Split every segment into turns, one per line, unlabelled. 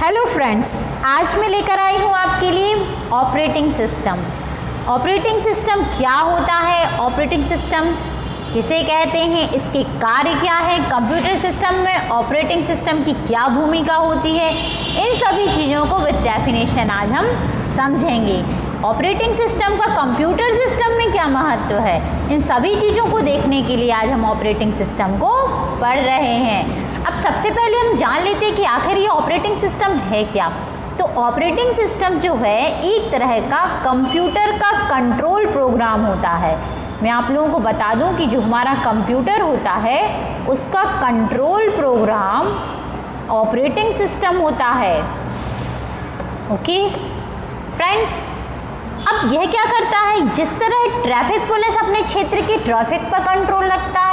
Hello friends, आज मैं लेकर आई हूँ आपके लिए ऑपरेटिंग सिस्टम। ऑपरेटिंग सिस्टम क्या होता है, ऑपरेटिंग सिस्टम किसे कहते हैं, इसके कार्य क्या है, कंप्यूटर सिस्टम में ऑपरेटिंग सिस्टम की क्या भूमिका होती है, इन सभी चीज़ों को विद डेफिनेशन आज हम समझेंगे। ऑपरेटिंग सिस्टम का कंप्यूटर सिस्टम में क्या महत्व है, इन सभी चीज़ों को देखने के लिए आज हम ऑपरेटिंग सिस्टम को पढ़ रहे हैं। अब सबसे पहले हम जान लेते हैं कि आखिर ये ऑपरेटिंग सिस्टम है क्या। तो ऑपरेटिंग सिस्टम जो है एक तरह का कंप्यूटर का कंट्रोल प्रोग्राम होता है। मैं आप लोगों को बता दूं कि जो हमारा कंप्यूटर होता है उसका कंट्रोल प्रोग्राम ऑपरेटिंग सिस्टम होता है। ओके फ्रेंड्स, अब यह क्या करता है, जिस तरह ट्रैफिक पुलिस अपने क्षेत्र के ट्रैफिक पर कंट्रोल रखता है,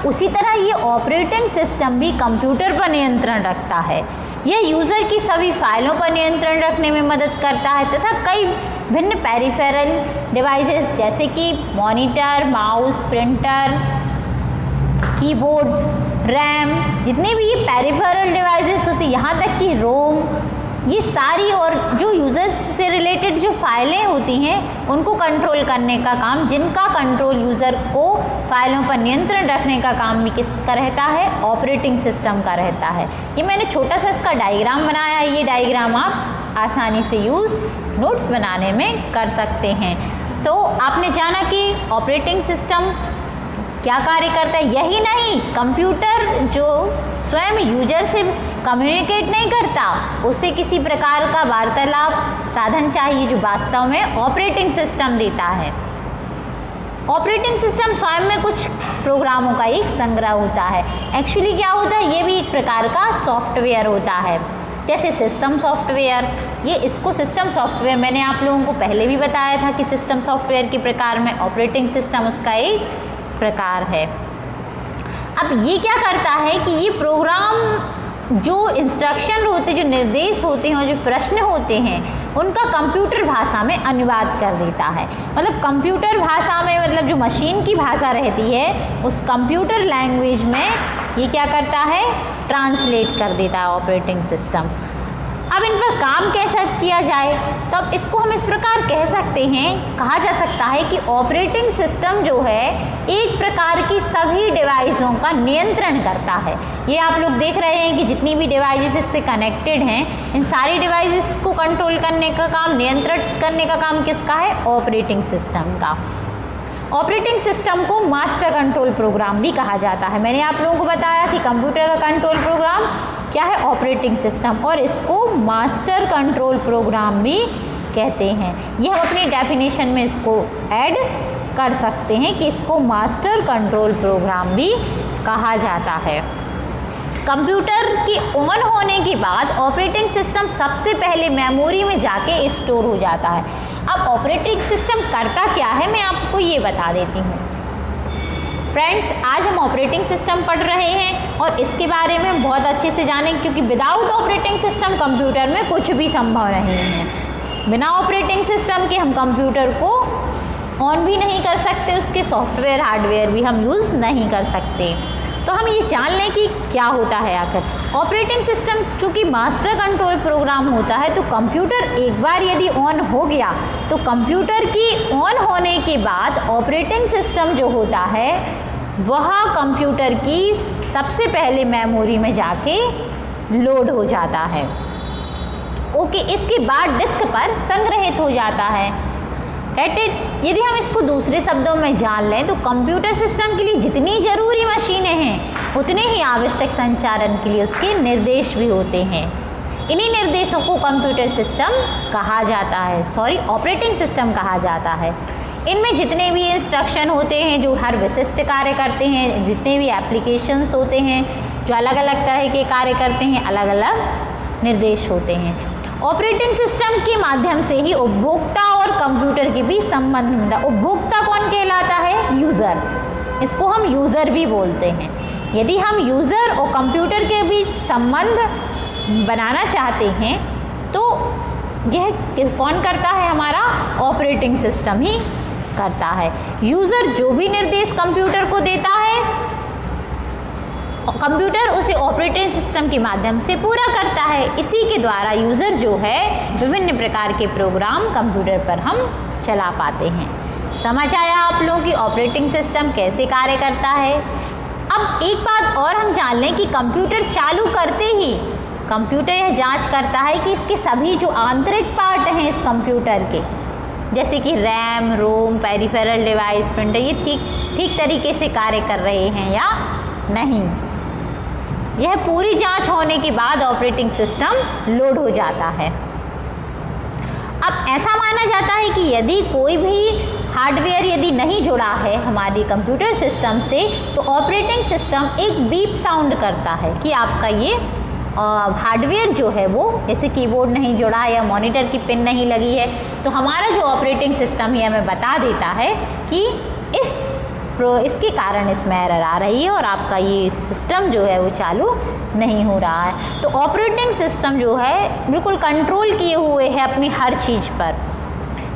उसी तरह ये ऑपरेटिंग सिस्टम भी कंप्यूटर पर नियंत्रण रखता है। यह यूज़र की सभी फाइलों पर नियंत्रण रखने में मदद करता है तथा कई भिन्न पेरिफेरल डिवाइसेस जैसे कि monitor, mouse, printer, keyboard, RAM, जितने भी ये पेरिफेरल डिवाइसेस होती हैं, यहाँ तक कि रोम, ये सारी और जो यूज़र्स से रिलेटेड जो फाइलें होती हैं उनको कंट्रोल करने का काम, जिनका कंट्रोल यूज़र को फाइलों पर नियंत्रण रखने का काम भी किसका रहता है, ऑपरेटिंग सिस्टम का रहता है। ये मैंने छोटा सा इसका डायग्राम बनाया है। ये डायग्राम आप आसानी से यूज़ नोट्स बनाने में कर सकते हैं। तो आपने जाना कि ऑपरेटिंग सिस्टम क्या कार्य करता है। यही नहीं, कंप्यूटर जो स्वयं यूजर से कम्युनिकेट नहीं करता, उसे किसी प्रकार का वार्तालाप साधन चाहिए जो वास्तव में ऑपरेटिंग सिस्टम देता है। ऑपरेटिंग सिस्टम स्वयं में कुछ प्रोग्रामों का एक संग्रह होता है। एक्चुअली क्या होता है, ये भी एक प्रकार का सॉफ्टवेयर होता है, जैसे सिस्टम सॉफ्टवेयर। ये इसको सिस्टम सॉफ्टवेयर मैंने आप लोगों को पहले भी बताया था कि सिस्टम सॉफ्टवेयर के प्रकार में ऑपरेटिंग सिस्टम उसका एक प्रकार है। अब ये क्या करता है कि ये प्रोग्राम जो इंस्ट्रक्शन होते, जो निर्देश होते हैं और जो प्रश्न होते हैं उनका कंप्यूटर भाषा में अनुवाद कर देता है। मतलब कंप्यूटर भाषा में, मतलब जो मशीन की भाषा रहती है उस कंप्यूटर लैंग्वेज में ये क्या करता है, ट्रांसलेट कर देता है ऑपरेटिंग सिस्टम। अब इन पर काम कैसे किया जाए, तो अब इसको हम इस प्रकार कह सकते हैं, कहा जा सकता है कि ऑपरेटिंग सिस्टम जो है एक प्रकार की सभी डिवाइसों का नियंत्रण करता है। ये आप लोग देख रहे हैं कि जितनी भी डिवाइसेस इससे कनेक्टेड हैं, इन सारी डिवाइसेस को कंट्रोल करने का काम, नियंत्रण करने का काम किसका है, ऑपरेटिंग सिस्टम का। ऑपरेटिंग सिस्टम को मास्टर कंट्रोल प्रोग्राम भी कहा जाता है। मैंने आप लोगों को बताया कि कंप्यूटर का कंट्रोल प्रोग्राम क्या है, ऑपरेटिंग सिस्टम, और इसको मास्टर कंट्रोल प्रोग्राम भी कहते हैं। ये हम अपनी डेफिनेशन में इसको ऐड कर सकते हैं कि इसको मास्टर कंट्रोल प्रोग्राम भी कहा जाता है। कंप्यूटर की ऑन होने के बाद ऑपरेटिंग सिस्टम सबसे पहले मेमोरी में जाके स्टोर हो जाता है। अब ऑपरेटिंग सिस्टम करता क्या है, मैं आपको ये बता देती हूँ। फ्रेंड्स, आज हम ऑपरेटिंग सिस्टम पढ़ रहे हैं और इसके बारे में हम बहुत अच्छे से जानेंगे, क्योंकि विदाउट ऑपरेटिंग सिस्टम कंप्यूटर में कुछ भी संभव नहीं है। बिना ऑपरेटिंग सिस्टम के हम कंप्यूटर को ऑन भी नहीं कर सकते, उसके सॉफ्टवेयर हार्डवेयर भी हम यूज़ नहीं कर सकते। तो हम ये जान लें कि क्या होता है आखिर ऑपरेटिंग सिस्टम। चूँकि मास्टर कंट्रोल प्रोग्राम होता है तो कंप्यूटर एक बार यदि ऑन हो गया तो कंप्यूटर की ऑन होने के बाद ऑपरेटिंग सिस्टम जो होता है वह कंप्यूटर की सबसे पहले मेमोरी में जाके लोड हो जाता है। ओके, इसके बाद डिस्क पर संग्रहित हो जाता है। Get it. यदि हम इसको दूसरे शब्दों में जान लें तो कंप्यूटर सिस्टम के लिए जितनी ज़रूरी मशीनें हैं उतने ही आवश्यक संचालन के लिए उसके निर्देश भी होते हैं। इन्हीं निर्देशों को कंप्यूटर सिस्टम कहा जाता है, ऑपरेटिंग सिस्टम कहा जाता है। इनमें जितने भी इंस्ट्रक्शन होते हैं जो हर विशिष्ट कार्य करते हैं, जितने भी एप्लीकेशंस होते हैं जो अलग अलग तरह के कार्य करते हैं, अलग अलग निर्देश होते हैं। ऑपरेटिंग सिस्टम के माध्यम से ही उपभोक्ता और कंप्यूटर के बीच संबंध होता है। उपभोक्ता कौन कहलाता है, यूज़र। इसको हम यूज़र भी बोलते हैं। यदि हम यूज़र और कंप्यूटर के बीच संबंध बनाना चाहते हैं तो यह कौन करता है, हमारा ऑपरेटिंग सिस्टम ही करता है। यूज़र जो भी निर्देश कंप्यूटर को देता है कंप्यूटर उसे ऑपरेटिंग सिस्टम के माध्यम से पूरा करता है। इसी के द्वारा यूज़र जो है विभिन्न प्रकार के प्रोग्राम कंप्यूटर पर हम चला पाते हैं। समझ आया आप लोगों की ऑपरेटिंग सिस्टम कैसे कार्य करता है। अब एक बात और हम जान लें कि कंप्यूटर चालू करते ही कंप्यूटर यह जांच करता है कि इसके सभी जो आंतरिक पार्ट हैं इस कंप्यूटर के, जैसे कि रैम, रोम, पेरिफेरल डिवाइस, प्रिंटर, ये ठीक तरीके से कार्य कर रहे हैं या नहीं। यह पूरी जांच होने के बाद ऑपरेटिंग सिस्टम लोड हो जाता है। अब ऐसा माना जाता है कि यदि कोई भी हार्डवेयर यदि नहीं जुड़ा है हमारी कंप्यूटर सिस्टम से, तो ऑपरेटिंग सिस्टम एक बीप साउंड करता है कि आपका ये हार्डवेयर जो है वो, जैसे कीबोर्ड नहीं जुड़ा या मॉनिटर की पिन नहीं लगी है, तो हमारा जो ऑपरेटिंग सिस्टम ये हमें बता देता है कि इसके कारण इसमें एरर आ रही है और आपका ये सिस्टम जो है वो चालू नहीं हो रहा है। तो ऑपरेटिंग सिस्टम जो है बिल्कुल कंट्रोल किए हुए है अपनी हर चीज़ पर।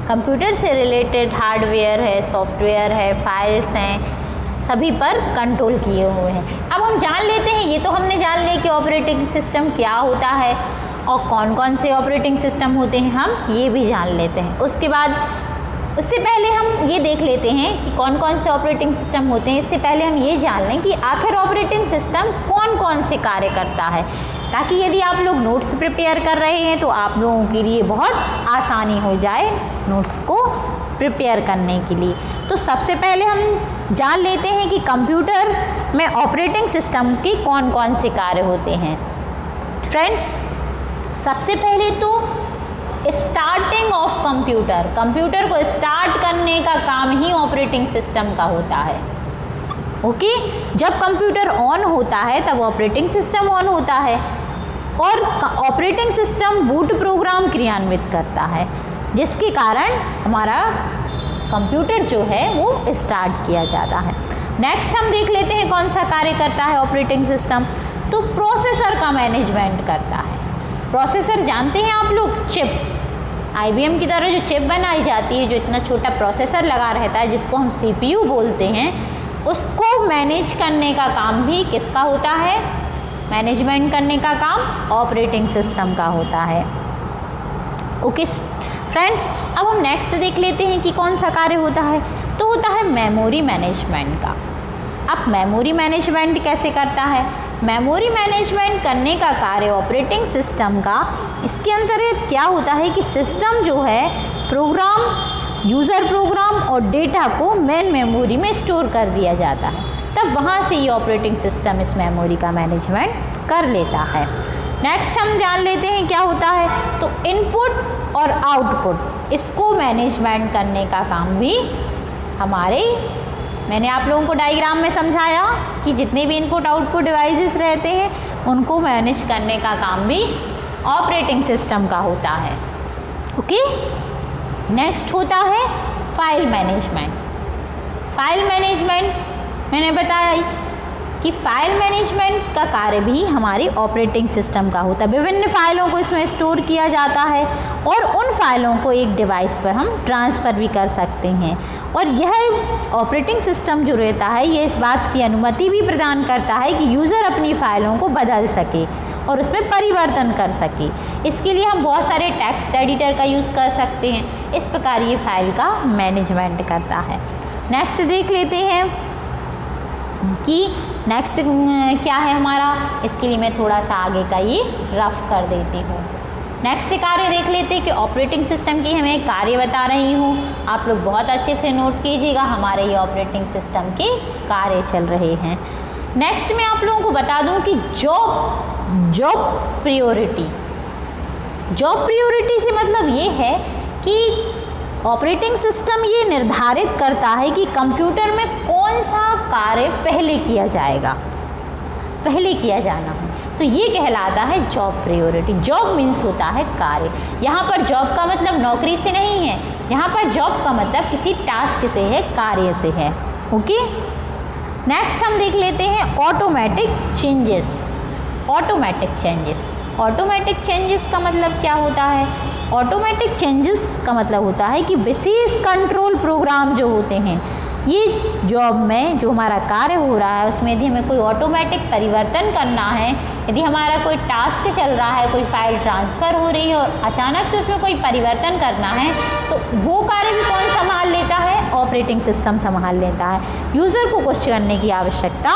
कंप्यूटर से रिलेटेड हार्डवेयर है, सॉफ्टवेयर है, फाइल्स हैं, सभी पर कंट्रोल किए हुए हैं। अब हम जान लेते हैं, ये तो हमने जान लिया कि ऑपरेटिंग सिस्टम क्या होता है और कौन कौन से ऑपरेटिंग सिस्टम होते हैं, हम ये भी जान लेते हैं। उससे पहले हम ये देख लेते हैं कि कौन कौन से ऑपरेटिंग सिस्टम होते हैं। इससे पहले हम ये जान लें कि आखिर ऑपरेटिंग सिस्टम कौन कौन से कार्य करता है, ताकि यदि आप लोग नोट्स प्रिपेयर कर रहे हैं तो आप लोगों के लिए बहुत आसानी हो जाए नोट्स को प्रिपेयर करने के लिए। तो सबसे पहले हम जान लेते हैं कि कंप्यूटर में ऑपरेटिंग सिस्टम के कौन कौन से कार्य होते हैं। फ्रेंड्स, सबसे पहले तो स्टार्टिंग ऑफ कंप्यूटर को स्टार्ट करने का काम ही ऑपरेटिंग सिस्टम का होता है। ओके, जब कंप्यूटर ऑन होता है तब ऑपरेटिंग सिस्टम ऑन होता है और ऑपरेटिंग सिस्टम बूट प्रोग्राम क्रियान्वित करता है, जिसके कारण हमारा कंप्यूटर जो है वो स्टार्ट किया जाता है। नेक्स्ट हम देख लेते हैं कौन सा कार्य करता है ऑपरेटिंग सिस्टम। तो प्रोसेसर का मैनेजमेंट करता है। प्रोसेसर जानते हैं आप लोग, चिप, IBM की तरह जो चिप बनाई जाती है, जो इतना छोटा प्रोसेसर लगा रहता है जिसको हम CPU बोलते हैं, उसको मैनेज करने का काम भी किसका होता है? मैनेजमेंट करने का काम ऑपरेटिंग सिस्टम का होता है। ओके फ्रेंड्स, अब हम नेक्स्ट देख लेते हैं कि कौन सा कार्य होता है। तो होता है मेमोरी मैनेजमेंट का। अब मेमोरी मैनेजमेंट कैसे करता है? मेमोरी मैनेजमेंट करने का कार्य ऑपरेटिंग सिस्टम का, इसके अंतर्गत क्या होता है कि सिस्टम जो है प्रोग्राम, यूज़र प्रोग्राम और डेटा को मेन मेमोरी में स्टोर कर दिया जाता है, तब वहाँ से ये ऑपरेटिंग सिस्टम इस मेमोरी का मैनेजमेंट कर लेता है। नेक्स्ट हम जान लेते हैं क्या होता है। तो इनपुट और आउटपुट, इसको मैनेजमेंट करने का काम भी मैंने आप लोगों को डायग्राम में समझाया कि जितने भी इनपुट आउटपुट डिवाइसेस रहते हैं उनको मैनेज करने का काम भी ऑपरेटिंग सिस्टम का होता है। ओके, नेक्स्ट होता है फाइल मैनेजमेंट। फाइल मैनेजमेंट मैंने बताया कि फाइल मैनेजमेंट का कार्य भी हमारी ऑपरेटिंग सिस्टम का होता है। विभिन्न फाइलों को इसमें स्टोर किया जाता है और उन फाइलों को एक डिवाइस पर हम ट्रांसफ़र भी कर सकते हैं। और यह ऑपरेटिंग सिस्टम जो रहता है ये इस बात की अनुमति भी प्रदान करता है कि यूज़र अपनी फ़ाइलों को बदल सके और उसमें परिवर्तन कर सके। इसके लिए हम बहुत सारे टेक्स्ट एडिटर का यूज़ कर सकते हैं। इस प्रकार ये फाइल का मैनेजमेंट करता है। नेक्स्ट देख लेते हैं कि नेक्स्ट क्या है हमारा। इसके लिए मैं थोड़ा सा आगे का ये रफ कर देती हूँ। नेक्स्ट कार्य देख लेते हैं कि ऑपरेटिंग सिस्टम की हमें कार्य बता रही हूँ, आप लोग बहुत अच्छे से नोट कीजिएगा। हमारे ये ऑपरेटिंग सिस्टम के कार्य चल रहे हैं। नेक्स्ट मैं आप लोगों को बता दूँ कि जॉब प्रियोरिटी से मतलब ये है कि ऑपरेटिंग सिस्टम ये निर्धारित करता है कि कंप्यूटर में कौन सा कार्य पहले किया जाएगा, पहले किया जाना है, तो ये कहलाता है जॉब प्रियोरिटी। जॉब मीन्स होता है कार्य। यहाँ पर जॉब का मतलब नौकरी से नहीं है, यहाँ पर जॉब का मतलब किसी टास्क से है, कार्य से है। ओके, नेक्स्ट हम देख लेते हैं ऑटोमेटिक चेंजेस का मतलब क्या होता है। ऑटोमेटिक चेंजेस का मतलब होता है कि विशेष कंट्रोल प्रोग्राम जो होते हैं ये जॉब में जो हमारा कार्य हो रहा है उसमें यदि हमें कोई ऑटोमेटिक परिवर्तन करना है, यदि हमारा कोई टास्क चल रहा है, कोई फाइल ट्रांसफ़र हो रही है और अचानक से उसमें कोई परिवर्तन करना है, तो वो कार्य भी कौन संभाल लेता है? ऑपरेटिंग सिस्टम संभाल लेता है। यूज़र को कुछ करने की आवश्यकता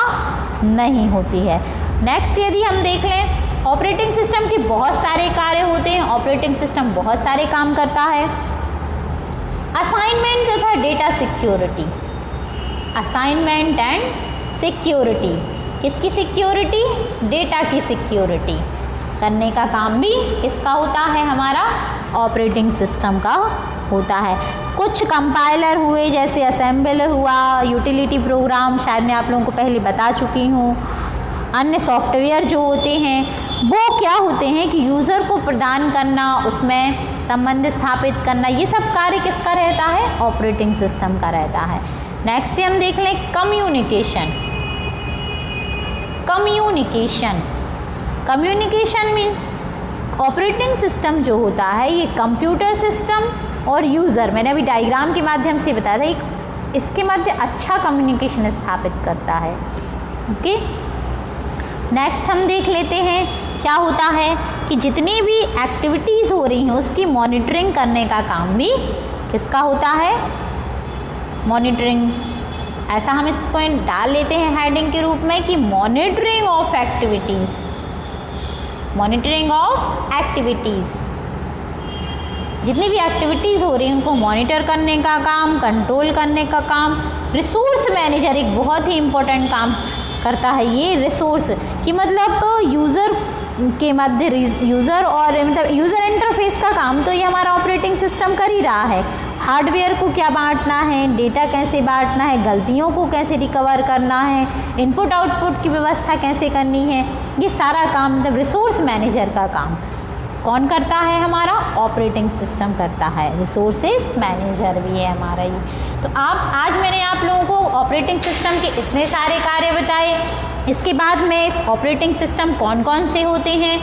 नहीं होती है। नेक्स्ट यदि हम देख लें, ऑपरेटिंग सिस्टम के बहुत सारे कार्य होते हैं, ऑपरेटिंग सिस्टम बहुत सारे काम करता है। असाइनमेंट तथा data security, assignment and security, किसकी सिक्योरिटी? डेटा की सिक्योरिटी करने का काम भी किसका होता है? हमारा ऑपरेटिंग सिस्टम का होता है। कुछ कंपाइलर हुए जैसे असेंबलर हुआ, यूटिलिटी प्रोग्राम शायद मैं आप लोगों को पहले बता चुकी हूँ। अन्य सॉफ्टवेयर जो होते हैं वो क्या होते हैं कि यूज़र को प्रदान करना, उसमें संबंध स्थापित करना, ये सब कार्य किसका रहता है? ऑपरेटिंग सिस्टम का रहता है। नेक्स्ट हम देख लें communication. Communication, communication means operating system जो होता है ये कंप्यूटर सिस्टम और यूज़र, मैंने अभी डायग्राम के माध्यम से बताया था, एक इसके मध्य अच्छा कम्युनिकेशन स्थापित करता है। ओके, नेक्स्ट हम देख लेते हैं क्या होता है कि जितनी भी एक्टिविटीज़ हो रही हैं उसकी मॉनिटरिंग करने का काम भी किसका होता है? मॉनिटरिंग। ऐसा हम इस पॉइंट डाल लेते हैं हेडिंग के रूप में कि monitoring of activities, monitoring of activities, जितनी भी एक्टिविटीज़ हो रही हैं उनको मॉनिटर करने का काम, कंट्रोल करने का काम। रिसोर्स मैनेजर एक बहुत ही इम्पोर्टेंट काम करता है। ये रिसोर्स की मतलब यूज़र के मध्य, यूज़र और मतलब यूज़र इंटरफेस का काम तो ये हमारा ऑपरेटिंग सिस्टम कर ही रहा है। हार्डवेयर को क्या बांटना है, डेटा कैसे बांटना है, गलतियों को कैसे रिकवर करना है, इनपुट आउटपुट की व्यवस्था कैसे करनी है, ये सारा काम मतलब रिसोर्स मैनेजर का काम कौन करता है? हमारा ऑपरेटिंग सिस्टम करता है। रिसोर्सेज मैनेजर भी है हमारा ये। तो आज मैंने आप लोगों को ऑपरेटिंग सिस्टम के इतने सारे कार्य बताए। इसके बाद मैं इस ऑपरेटिंग सिस्टम कौन कौन से होते हैं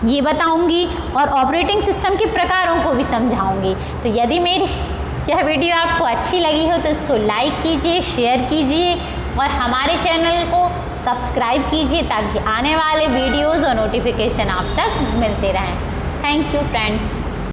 ये बताऊंगी और ऑपरेटिंग सिस्टम के प्रकारों को भी समझाऊंगी। तो यदि मेरी यह वीडियो आपको अच्छी लगी हो तो इसको लाइक कीजिए, शेयर कीजिए और हमारे चैनल को सब्सक्राइब कीजिए ताकि आने वाले वीडियोज़ और नोटिफिकेशन आप तक मिलते रहें। Thank you friends.